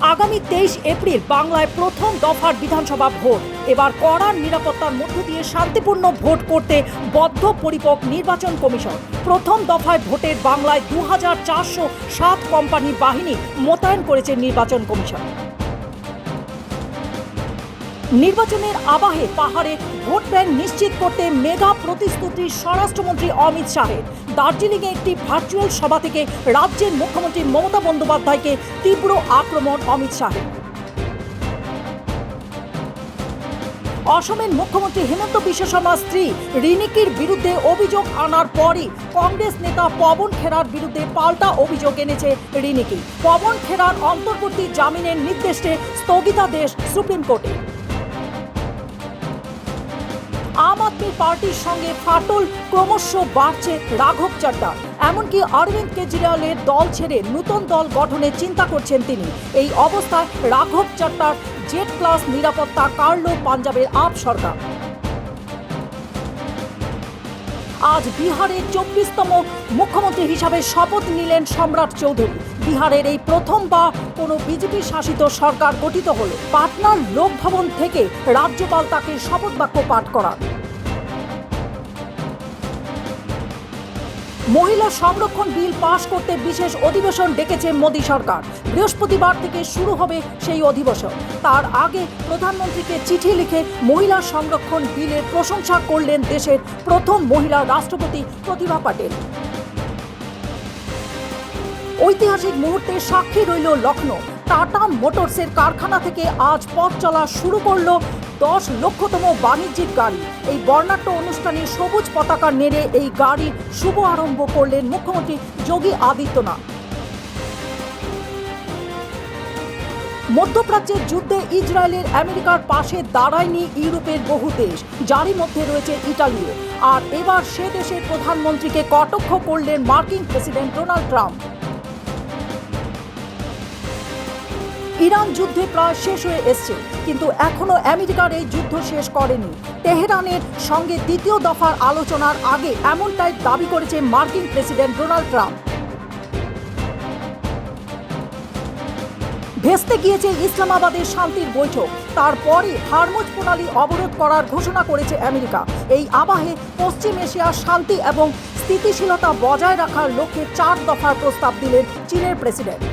আগামী 23 এপ্রিল বাংলায় প্রথম দফার বিধানসভা ভোট। এবার কড়া নিরাপত্তার মধ্য দিয়ে শান্তিপূর্ণ ভোট করতে বদ্ধপরিকর নির্বাচন কমিশন। প্রথম দফায় ভোটের বাংলায় 2407 কোম্পানি বাহিনী মোতায়েন করেছে নির্বাচন কমিশন। নির্বাচনের আবহে পাহাড়ে ভোট ব্যাংক নিশ্চিত করতে মেগা প্রতিশ্রুতি স্বরাষ্ট্রমন্ত্রী অমিত শাহের। দার্জিলিংয়ে একটি ভার্চুয়াল সভা থেকে রাজ্যের মুখ্যমন্ত্রী মমতা বন্দ্যোপাধ্যায়কে তীব্র আক্রমণ অমিত শাহের। অসমের মুখ্যমন্ত্রী হিমন্ত বিশ্ব শর্মার স্ত্রী রিনিকির বিরুদ্ধে অভিযোগ আনার পরই কংগ্রেস নেতা পবন খেরার বিরুদ্ধে পাল্টা অভিযোগ এনেছে রিনিকি। পবন খেরার অন্তর্বর্তী জামিনের নির্দেশে স্থগিতাদেশ সুপ্রিম কোর্টে। আম আদমি পার্টির সঙ্গে ফাটল ক্রমশ বাড়ছে রাঘব চাড্ডা। এমনকি অরবিন্দ কেজরিওয়ালের দল ছেড়ে নতুন দল গঠনের চিন্তা করছেন তিনি। এই অবস্থায় রাঘব চাড্ডার জেড প্লাস নিরাপত্তা কাড়ল পাঞ্জাবের আপ সরকার। আজ বিহারের 24তম মুখ্যমন্ত্রী হিসাবে শপথ নিলেন সম্রাট চৌধুরী। বিহারের এই প্রথমবার কোনো বিজেপি শাসিত সরকার গঠিত হলো। পাটনার লোকভবন থেকে রাজ্যপাল তাকে শপথ বাক্য পাঠ করান। মহিলা সংরক্ষণ বিল পাশ করতে বিশেষ অধিবেশন ডেকেছে মোদী সরকার। বৃহস্পতিবার থেকে শুরু হবে সেই অধিবেশন। তার আগে প্রধানমন্ত্রীকে চিঠি লিখে মহিলা সংরক্ষণ বিলের প্রশংসা করলেন দেশের প্রথম মহিলা রাষ্ট্রপতি প্রতিভা পাটেল। ঐতিহাসিক মুহূর্তের সাক্ষী রইল লখনৌ। টাটা মোটরসের কারখানা থেকে আজ পথ চলা শুরু করলো 10 লক্ষতম বাণিজ্যিক গাড়ি। এই বর্ণাঢ্য অনুষ্ঠানে সবুজ পতাকা নেড়ে এই গাড়ির শুভ আরম্ভ করলেন মুখ্যমন্ত্রী যোগী আদিত্যনাথ। মধ্যপ্রাচ্যের যুদ্ধে ইসরায়েলের আমেরিকার পাশে দাঁড়ায়নি ইউরোপের বহু দেশ, যারই মধ্যে রয়েছে ইটালিও। আর এবার সে দেশের প্রধানমন্ত্রীকে কটাক্ষ করলেন মার্কিন প্রেসিডেন্ট ডোনাল্ড ট্রাম্প। ইরান যুদ্ধে প্রায় শেষ হয়ে এসছে, কিন্তু এখনো আমেরিকার এই যুদ্ধ শেষ করেনি। তেহরানের সঙ্গে দ্বিতীয় দফার আলোচনার আগে এমনটাই দাবি করেছে মার্কিন প্রেসিডেন্ট ডোনাল্ড ট্রাম্প। ভেস্তে গিয়েছে ইসলামাবাদের শান্তির বৈঠক। তারপরই হরমুজ প্রণালী অবরোধ করার ঘোষণা করেছে আমেরিকা। এই আবহে পশ্চিম এশিয়ার শান্তি এবং স্থিতিশীলতা বজায় রাখার লক্ষ্যে 4 দফার প্রস্তাব দিলেন চীনের প্রেসিডেন্ট।